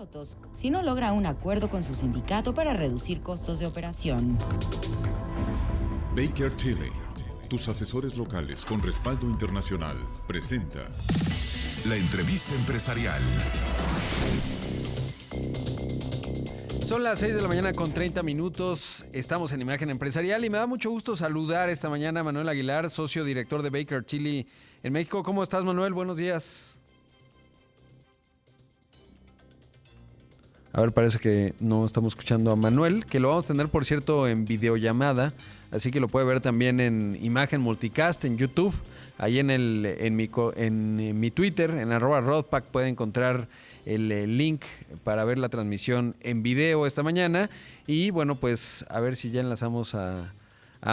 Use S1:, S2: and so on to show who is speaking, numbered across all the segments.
S1: pilotos si no logra un acuerdo con su sindicato para reducir costos de operación.
S2: Baker Tilly, tus asesores locales con respaldo internacional, presenta la entrevista empresarial.
S3: Son las 6 de la mañana con 30 minutos. Estamos en Imagen Empresarial y me da mucho gusto saludar esta mañana a Manuel Aguilar, socio director de Baker Tilly en México. ¿Cómo estás, Manuel? Buenos días. A ver, parece que no estamos escuchando a Manuel, que lo vamos a tener, por cierto, en videollamada, así que lo puede ver también en Imagen Multicast, en YouTube. Ahí en mi Twitter, en @Rodpack, puede encontrar el link para ver la transmisión en video esta mañana. Y bueno, pues a ver si ya enlazamos a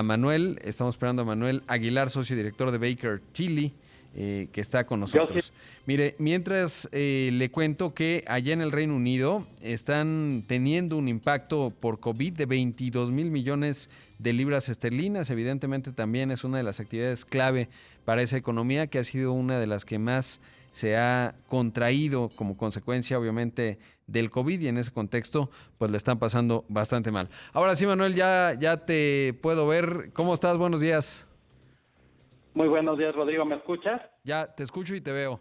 S3: Manuel. Estamos esperando a Manuel Aguilar, socio director de Baker Tilly, que está con nosotros. Mire, mientras le cuento que allá en el Reino Unido están teniendo un impacto por COVID de 22 mil millones de libras esterlinas. Evidentemente también es una de las actividades clave para esa economía, que ha sido una de las que más se ha contraído como consecuencia, obviamente, del COVID, y en ese contexto pues le están pasando bastante mal. Ahora sí, Manuel, ya te puedo ver. ¿Cómo estás? Buenos días.
S4: Muy buenos días, Rodrigo. ¿Me escuchas?
S3: Ya te escucho y te veo.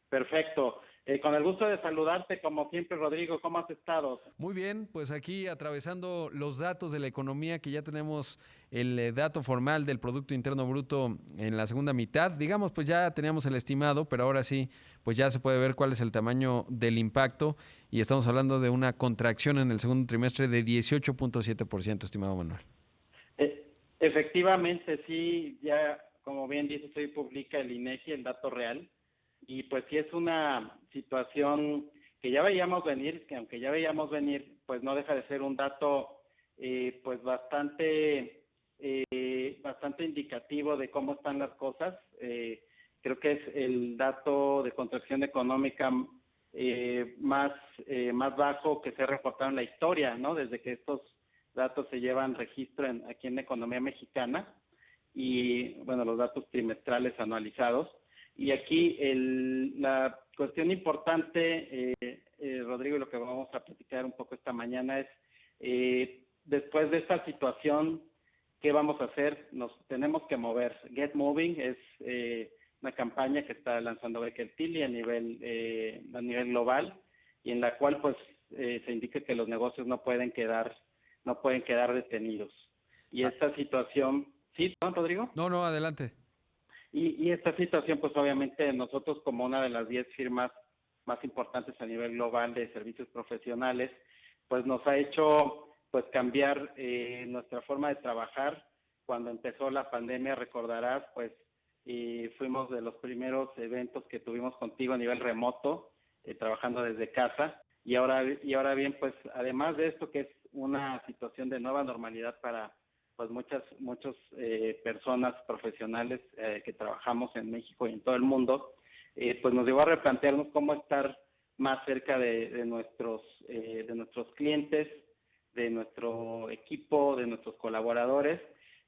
S4: Perfecto. Con el gusto de saludarte, como siempre, Rodrigo. ¿Cómo has estado?
S3: Muy bien, pues aquí atravesando los datos de la economía, que ya tenemos el dato formal del Producto Interno Bruto en la segunda mitad. Digamos, pues ya teníamos el estimado, pero ahora sí, pues ya se puede ver cuál es el tamaño del impacto, y estamos hablando de una contracción en el segundo trimestre de 18.7%, estimado Manuel.
S4: Efectivamente, sí, ya como bien dices, hoy publica el INEGI el dato real, y pues sí es una situación que ya veíamos venir, que aunque ya veíamos venir, pues no deja de ser un dato pues bastante indicativo de cómo están las cosas. Creo que es el dato de contracción económica más bajo que se ha reportado en la historia, ¿no? Desde que estos datos se llevan registro aquí en la economía mexicana, y bueno, los datos trimestrales anualizados. Y aquí la cuestión importante, Rodrigo, y lo que vamos a platicar un poco esta mañana es, después de esta situación, ¿qué vamos a hacer? Nos tenemos que mover. Get Moving es una campaña que está lanzando Baker Tilly a nivel global, y en la cual pues se indica que los negocios no pueden quedar detenidos. Y esta situación, ¿sí, ¿no, Rodrigo?
S3: No, adelante.
S4: Y esta situación, pues obviamente nosotros, como una de las 10 firmas más importantes a nivel global de servicios profesionales, pues nos ha hecho pues cambiar nuestra forma de trabajar. Cuando empezó la pandemia, recordarás, pues fuimos de los primeros eventos que tuvimos contigo a nivel remoto, trabajando desde casa. Y ahora bien, pues además de esto, que es una situación de nueva normalidad para pues muchas personas profesionales que trabajamos en México y en todo el mundo, pues nos llevó a replantearnos cómo estar más cerca de nuestros clientes, de nuestro equipo, de nuestros colaboradores.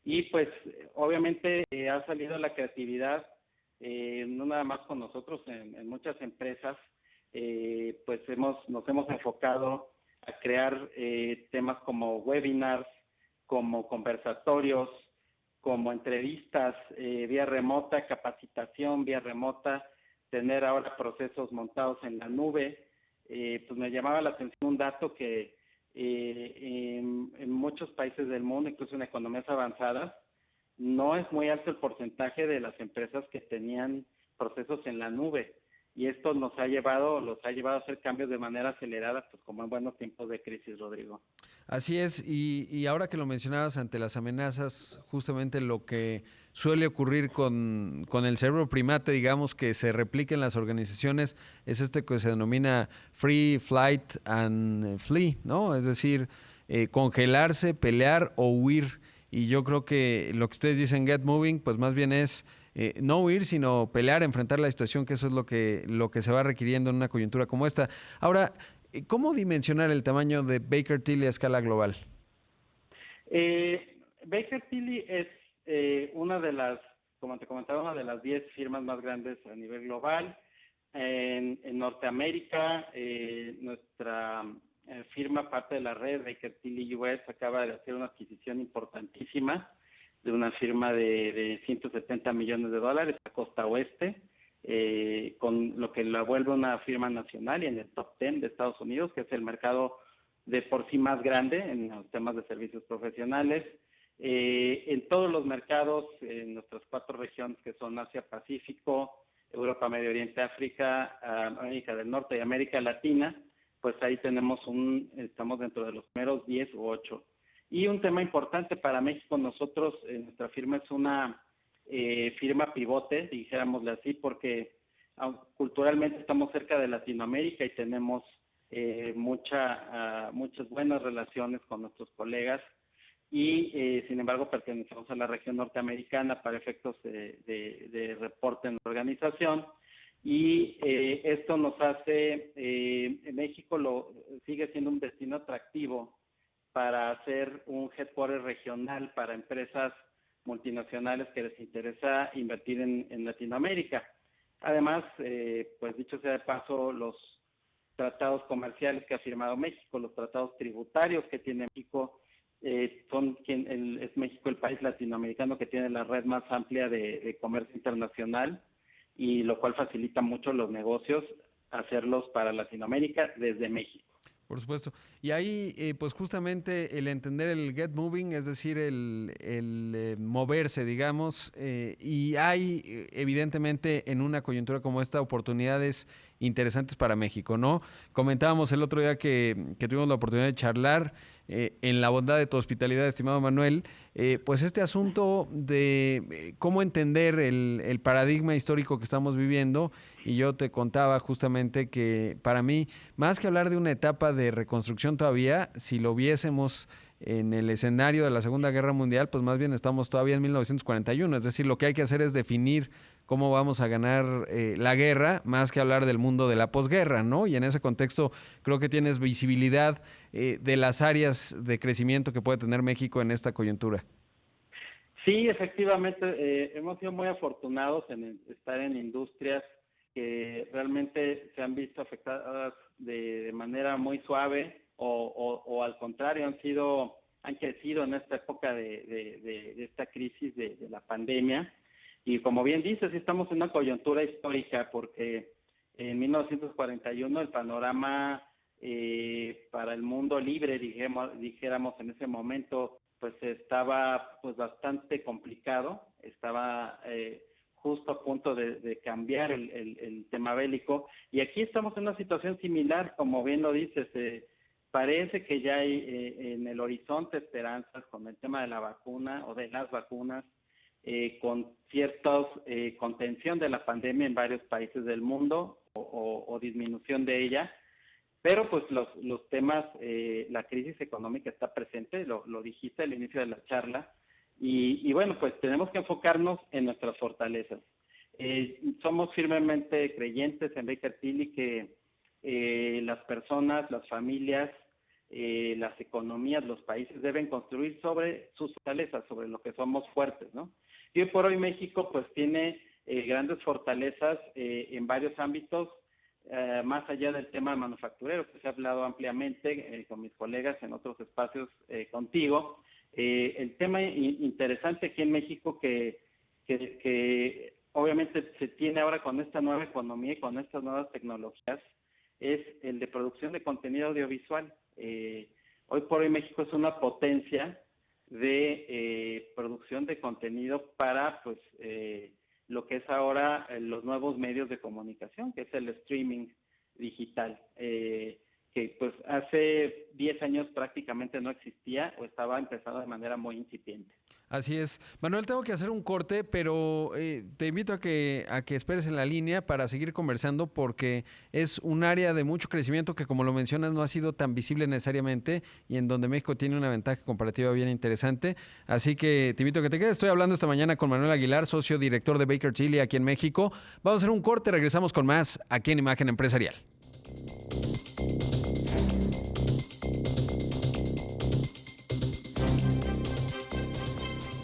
S4: Y pues obviamente ha salido la creatividad, no nada más con nosotros, en muchas empresas, pues nos hemos enfocado a crear temas como webinars, como conversatorios, como entrevistas vía remota, capacitación vía remota, tener ahora procesos montados en la nube. Pues me llamaba la atención un dato que en muchos países del mundo, incluso en economías avanzadas, no es muy alto el porcentaje de las empresas que tenían procesos en la nube. Y esto los ha llevado a hacer cambios de manera acelerada, pues como en buenos tiempos de crisis, Rodrigo.
S3: Así es, y ahora que lo mencionabas, ante las amenazas, justamente lo que suele ocurrir con el cerebro primate, digamos, que se replica en las organizaciones, es que se denomina free, flight and flee, ¿no? Es decir, congelarse, pelear o huir. Y yo creo que lo que ustedes dicen, get moving, pues más bien es no huir, sino pelear, enfrentar la situación, que eso es lo que se va requiriendo en una coyuntura como esta. Ahora, ¿cómo dimensionar el tamaño de Baker Tilly a escala global?
S4: Baker Tilly es una de las, como te comentaba, una de las 10 firmas más grandes a nivel global. En Norteamérica, nuestra firma, parte de la red Baker Tilly US, acaba de hacer una adquisición importantísima de una firma de $170 millones a costa oeste, con lo que la vuelve una firma nacional y en el top 10 de Estados Unidos, que es el mercado de por sí más grande en los temas de servicios profesionales. En todos los mercados, en nuestras 4 regiones que son Asia-Pacífico, Europa, Medio Oriente, África, América del Norte y América Latina, pues ahí estamos dentro de los primeros 10 u 8. Y un tema importante para México, nosotros, nuestra firma es una firma pivote, dijéramosle así, porque culturalmente estamos cerca de Latinoamérica y tenemos muchas buenas relaciones con nuestros colegas y sin embargo pertenecemos a la región norteamericana para efectos de reporte en la organización y esto nos hace, México sigue siendo un destino atractivo para hacer un headquarter regional para empresas multinacionales que les interesa invertir en Latinoamérica. Además, pues dicho sea de paso, los tratados comerciales que ha firmado México, los tratados tributarios que tiene México, es México el país latinoamericano que tiene la red más amplia de comercio internacional y lo cual facilita mucho los negocios hacerlos para Latinoamérica desde México.
S3: Por supuesto. Y ahí, pues justamente el entender el get moving, es decir, el moverse, digamos, y hay evidentemente en una coyuntura como esta oportunidades interesantes para México, ¿no? Comentábamos el otro día que tuvimos la oportunidad de charlar en la bondad de tu hospitalidad, estimado Manuel, pues este asunto de cómo entender el paradigma histórico que estamos viviendo, y yo te contaba justamente que para mí, más que hablar de una etapa de reconstrucción todavía, si lo viésemos en el escenario de la Segunda Guerra Mundial, pues más bien estamos todavía en 1941, es decir, lo que hay que hacer es definir cómo vamos a ganar la guerra, más que hablar del mundo de la posguerra, ¿no? Y en ese contexto creo que tienes visibilidad de las áreas de crecimiento que puede tener México en esta coyuntura.
S4: Sí, efectivamente, hemos sido muy afortunados en estar en industrias que realmente se han visto afectadas de manera muy suave o al contrario han crecido en esta época de esta crisis de la pandemia. Y como bien dices, estamos en una coyuntura histórica porque en 1941 el panorama para el mundo libre, dijéramos en ese momento, pues estaba pues bastante complicado, estaba justo a punto de cambiar el tema bélico. Y aquí estamos en una situación similar, como bien lo dices, parece que ya hay en el horizonte esperanzas con el tema de la vacuna o de las vacunas, con cierta contención de la pandemia en varios países del mundo o disminución de ella, pero pues los temas, la crisis económica está presente, lo dijiste al inicio de la charla, y bueno, pues tenemos que enfocarnos en nuestras fortalezas. Somos firmemente creyentes en Baker Tilly que las personas, las familias, las economías, los países deben construir sobre sus fortalezas, sobre lo que somos fuertes, ¿no? Y hoy por hoy México pues tiene grandes fortalezas en varios ámbitos, más allá del tema manufacturero, que se ha hablado ampliamente con mis colegas en otros espacios contigo. El tema interesante aquí en México que obviamente se tiene ahora con esta nueva economía y con estas nuevas tecnologías es el de producción de contenido audiovisual. Hoy por hoy México es una potencia de producción de contenido para pues lo que es ahora los nuevos medios de comunicación, que es el streaming digital, que pues hace 10 años prácticamente no existía o estaba empezando de manera muy incipiente.
S3: Así es. Manuel, tengo que hacer un corte, pero te invito a que esperes en la línea para seguir conversando porque es un área de mucho crecimiento que, como lo mencionas, no ha sido tan visible necesariamente y en donde México tiene una ventaja comparativa bien interesante. Así que te invito a que te quedes. Estoy hablando esta mañana con Manuel Aguilar, socio director de Baker Tilly aquí en México. Vamos a hacer un corte, regresamos con más aquí en Imagen Empresarial.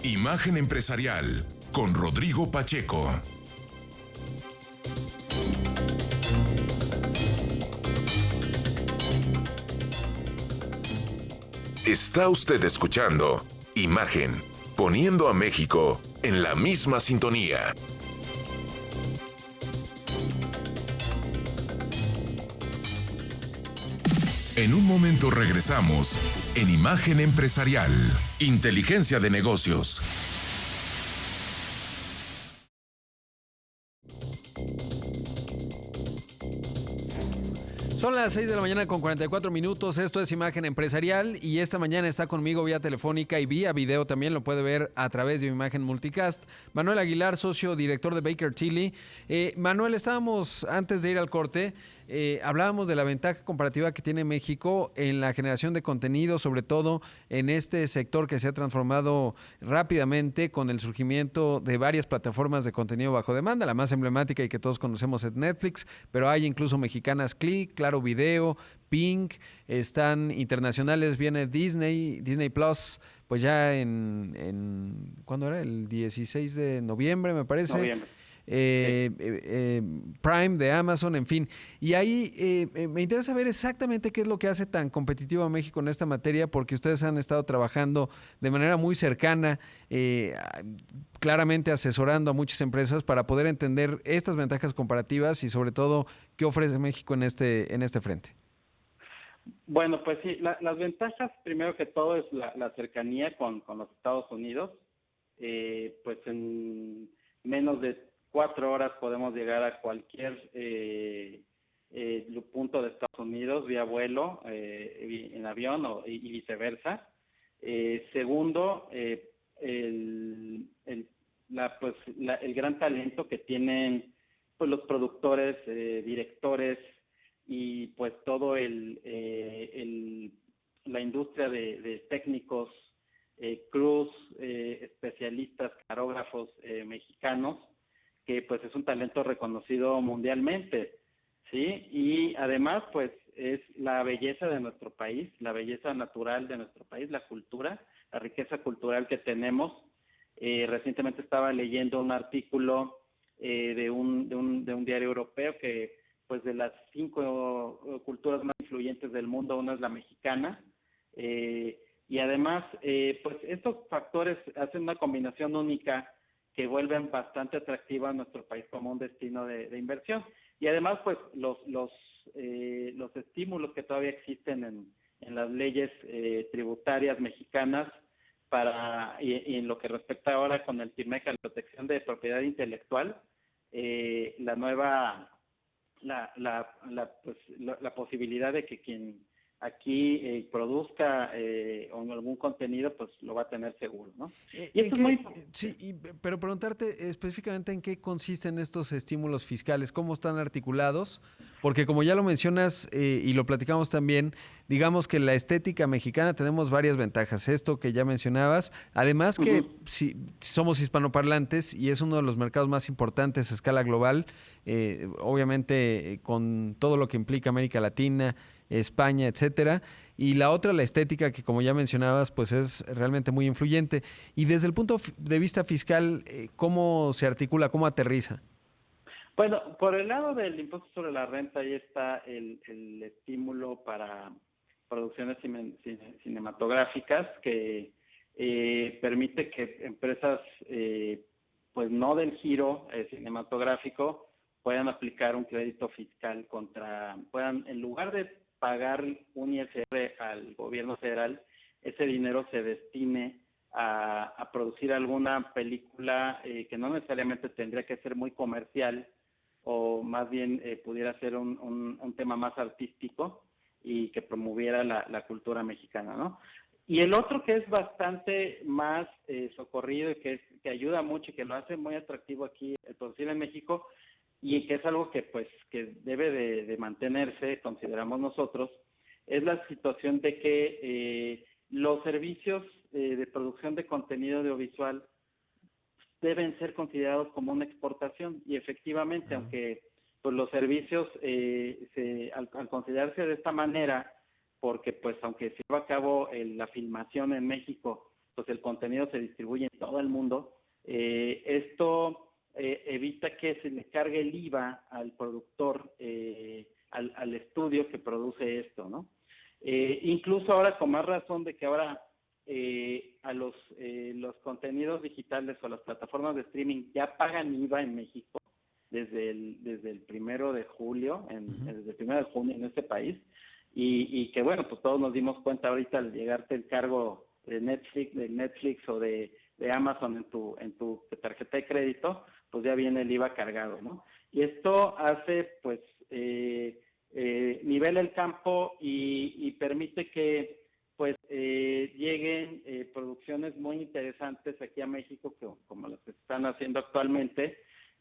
S2: Imagen Empresarial con Rodrigo Pacheco.
S5: Está usted escuchando Imagen, poniendo a México en la misma sintonía.
S2: En un momento regresamos en Imagen Empresarial, Inteligencia de Negocios.
S3: Son las 6 de la mañana con 44 minutos. Esto es Imagen Empresarial y esta mañana está conmigo vía telefónica y vía video también. Lo puede ver a través de Imagen Multicast. Manuel Aguilar, socio director de Baker Tilly. Manuel, estábamos antes de ir al corte. Hablábamos de la ventaja comparativa que tiene México en la generación de contenido, sobre todo en este sector que se ha transformado rápidamente con el surgimiento de varias plataformas de contenido bajo demanda. La más emblemática y que todos conocemos es Netflix, pero hay incluso mexicanas Click, Claro Video, Pink, están internacionales, viene Disney Plus, pues ya ¿cuándo era? El 16 de noviembre, me parece.
S4: Noviembre.
S3: Prime de Amazon, en fin. Y ahí me interesa ver exactamente qué es lo que hace tan competitivo a México en esta materia, porque ustedes han estado trabajando de manera muy cercana, claramente asesorando a muchas empresas para poder entender estas ventajas comparativas y sobre todo qué ofrece México en este frente.
S4: Bueno, pues sí, las ventajas, primero que todo, es la cercanía con los Estados Unidos. Pues en menos de 4 horas podemos llegar a cualquier punto de Estados Unidos vía vuelo, en avión y viceversa. Segundo, el gran talento que tienen pues los productores, directores y pues todo la industria de técnicos, crews, especialistas, camarógrafos mexicanos, que pues es un talento reconocido mundialmente, ¿sí? Y además pues es la belleza de nuestro país, la belleza natural de nuestro país, la cultura, la riqueza cultural que tenemos. Recientemente estaba leyendo un artículo de un diario europeo que pues de las 5 culturas más influyentes del mundo, una es la mexicana, y además pues estos factores hacen una combinación única que vuelven bastante atractiva a nuestro país como un destino de inversión. Y además, pues, los estímulos que todavía existen en las leyes tributarias mexicanas y en lo que respecta ahora con el TIMEC, la protección de propiedad intelectual, la posibilidad de que quien aquí produzca algún contenido, pues lo va a tener seguro, ¿no? Y esto es muy importante.
S3: Sí, pero preguntarte específicamente en qué consisten estos estímulos fiscales, cómo están articulados, porque como ya lo mencionas y lo platicamos también, digamos que la estética mexicana tenemos varias ventajas. Esto que ya mencionabas, además que si somos hispanoparlantes y es uno de los mercados más importantes a escala global, obviamente con todo lo que implica América Latina, España, etcétera. Y la otra, la estética, que como ya mencionabas, pues es realmente muy influyente. Y desde el punto de vista fiscal, ¿cómo se articula, cómo aterriza?
S4: Bueno, por el lado del impuesto sobre la renta, ahí está el estímulo para producciones cinematográficas que permite que empresas, pues no del giro cinematográfico, puedan aplicar un crédito fiscal puedan, en lugar de pagar un ISR al gobierno federal, ese dinero se destine a producir alguna película que no necesariamente tendría que ser muy comercial, o más bien pudiera ser un tema más artístico y que promoviera la cultura mexicana, ¿no? Y el otro que es bastante más socorrido y que ayuda mucho y que lo hace muy atractivo aquí el producir en México, y que es algo que pues que debe de mantenerse, consideramos nosotros, es la situación de que los servicios de producción de contenido audiovisual deben ser considerados como una exportación, y efectivamente, aunque pues los servicios al considerarse de esta manera, porque pues aunque se lleva a cabo la filmación en México, pues el contenido se distribuye en todo el mundo, esto evita que se le cargue el IVA al productor, al estudio que produce esto, ¿no? Incluso ahora con más razón de que ahora a los contenidos digitales o las plataformas de streaming ya pagan IVA en México desde el 1 de julio, desde el 1 de junio en este país, y que bueno, pues todos nos dimos cuenta ahorita al llegarte el cargo de Netflix o de Amazon en tu tarjeta de crédito, pues ya viene el IVA cargado, ¿no? Y esto hace, pues, nivela el campo y permite que pues lleguen producciones muy interesantes aquí a México, como las que se están haciendo actualmente,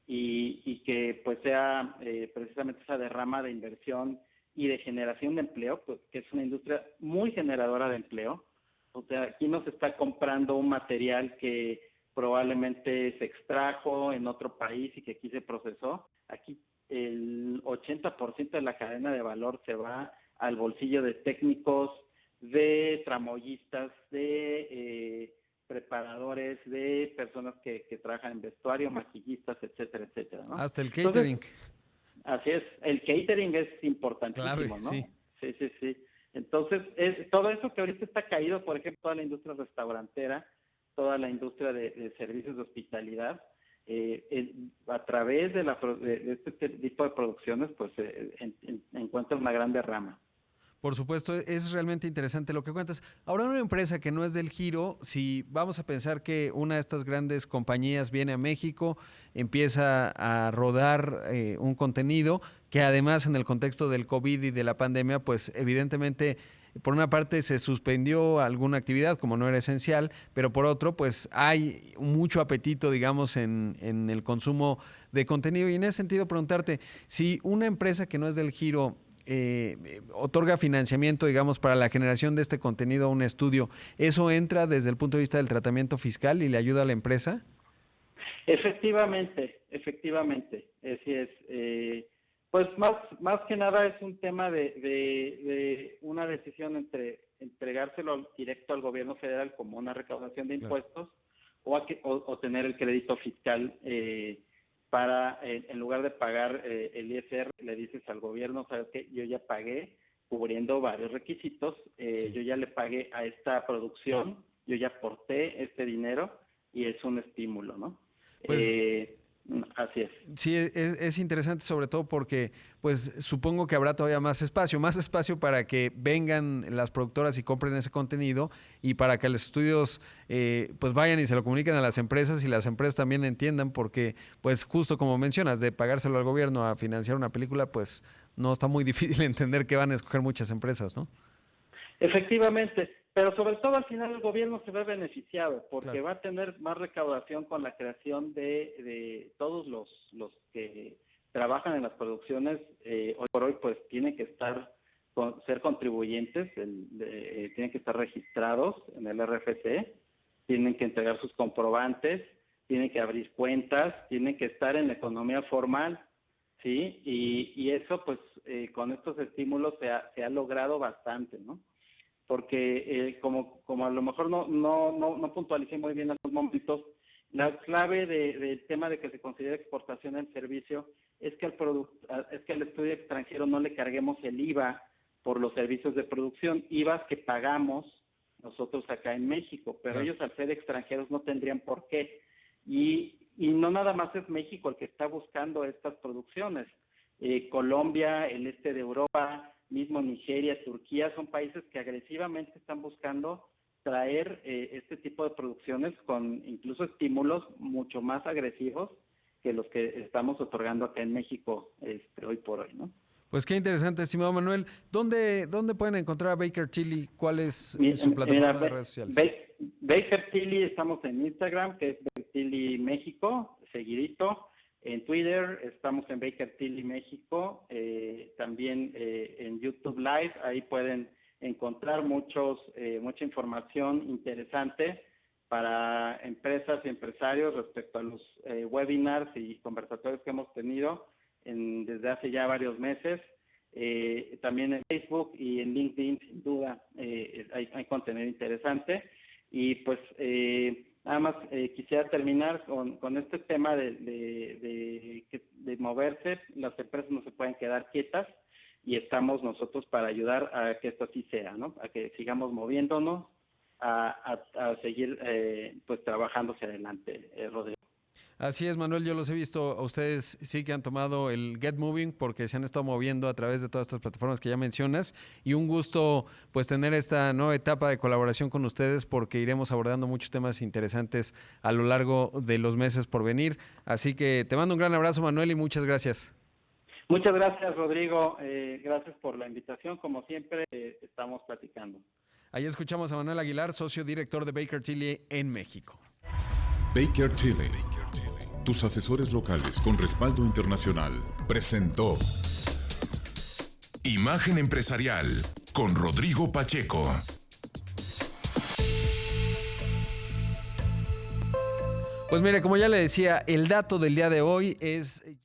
S4: y que pues sea precisamente esa derrama de inversión y de generación de empleo, pues, que es una industria muy generadora de empleo. O sea, aquí no se está comprando un material que probablemente se extrajo en otro país y que aquí se procesó. Aquí el 80% de la cadena de valor se va al bolsillo de técnicos, de tramoyistas, de preparadores, de personas que trabajan en vestuario, maquillistas, etcétera, etcétera, ¿no?
S3: Hasta el catering.
S4: Entonces, así es, el catering es importantísimo,
S3: Clave,
S4: ¿no?
S3: sí.
S4: Sí. Entonces, todo eso que ahorita está caído, por ejemplo, toda la industria restaurantera, toda la industria de servicios de hospitalidad, a través de este tipo de producciones, pues encuentra una gran derrama.
S3: Por supuesto, es realmente interesante lo que cuentas. Ahora, una empresa que no es del giro, si vamos a pensar que una de estas grandes compañías viene a México, empieza a rodar un contenido que además en el contexto del COVID y de la pandemia, pues evidentemente por una parte se suspendió alguna actividad como no era esencial, pero por otro pues hay mucho apetito, digamos, en el consumo de contenido. Y en ese sentido preguntarte, si una empresa que no es del giro otorga financiamiento, digamos, para la generación de este contenido a un estudio, ¿eso entra desde el punto de vista del tratamiento fiscal y le ayuda a la empresa?
S4: Efectivamente, así es. Pues más que nada es un tema de una decisión entre entregárselo directo al gobierno federal como una recaudación de impuestos, claro, o tener el crédito fiscal para, en lugar de pagar el ISR, le dices al gobierno, ¿sabes qué? Yo ya pagué cubriendo varios requisitos, sí, yo ya le pagué a esta producción, yo ya aporté este dinero y es un estímulo, ¿no? Pues, así es.
S3: Sí, es interesante, sobre todo porque pues supongo que habrá todavía más espacio para que vengan las productoras y compren ese contenido y para que los estudios pues vayan y se lo comuniquen a las empresas y las empresas también entiendan, porque pues justo como mencionas, de pagárselo al gobierno a financiar una película, pues no está muy difícil entender que van a escoger muchas empresas, ¿no?
S4: Efectivamente. Pero sobre todo al final el gobierno se ve beneficiado porque claro, va a tener más recaudación con la creación de todos los que trabajan en las producciones. Hoy por hoy pues tienen que ser contribuyentes, tienen que estar registrados en el RFC, tienen que entregar sus comprobantes, tienen que abrir cuentas, tienen que estar en la economía formal, ¿sí? Y eso pues con estos estímulos se ha logrado bastante, ¿no? Porque como a lo mejor no puntualicé muy bien en los momentos, la clave del tema de que se considere exportación del servicio es que al estudio extranjero no le carguemos el IVA por los servicios de producción, IVAs que pagamos nosotros acá en México, pero ellos al ser extranjeros no tendrían por qué. Y no nada más es México el que está buscando estas producciones. Colombia, el este de Europa, mismo Nigeria, Turquía, son países que agresivamente están buscando traer este tipo de producciones con incluso estímulos mucho más agresivos que los que estamos otorgando acá en México hoy por hoy, ¿no?
S3: Pues qué interesante, estimado Manuel. ¿Dónde pueden encontrar a Baker Tilly? ¿Cuál es su plataforma de redes sociales?
S4: Baker Tilly, estamos en Instagram, que es Baker Tilly México, seguidito. En Twitter estamos en Baker Tilly México, también en YouTube Live, ahí pueden encontrar mucha información interesante para empresas y empresarios respecto a los webinars y conversatorios que hemos tenido desde hace ya varios meses. También en Facebook y en LinkedIn, sin duda, hay contenido interesante. Y pues nada más quisiera terminar con este tema de moverse. Las empresas no se pueden quedar quietas y estamos nosotros para ayudar a que esto así sea, ¿no? A que sigamos moviéndonos, a seguir pues trabajando hacia adelante, Rodrigo.
S3: Así es, Manuel, yo los he visto a ustedes sí que han tomado el Get Moving porque se han estado moviendo a través de todas estas plataformas que ya mencionas y un gusto pues tener esta nueva etapa de colaboración con ustedes porque iremos abordando muchos temas interesantes a lo largo de los meses por venir. Así que te mando un gran abrazo, Manuel, y muchas gracias.
S4: Muchas gracias, Rodrigo. Gracias por la invitación. Como siempre, estamos platicando.
S3: Ahí escuchamos a Manuel Aguilar, socio director de Baker Tilly en México.
S2: Baker Tilly, tus asesores locales con respaldo internacional, presentó
S5: Imagen Empresarial con Rodrigo Pacheco.
S3: Pues mire, como ya le decía, el dato del día de hoy es...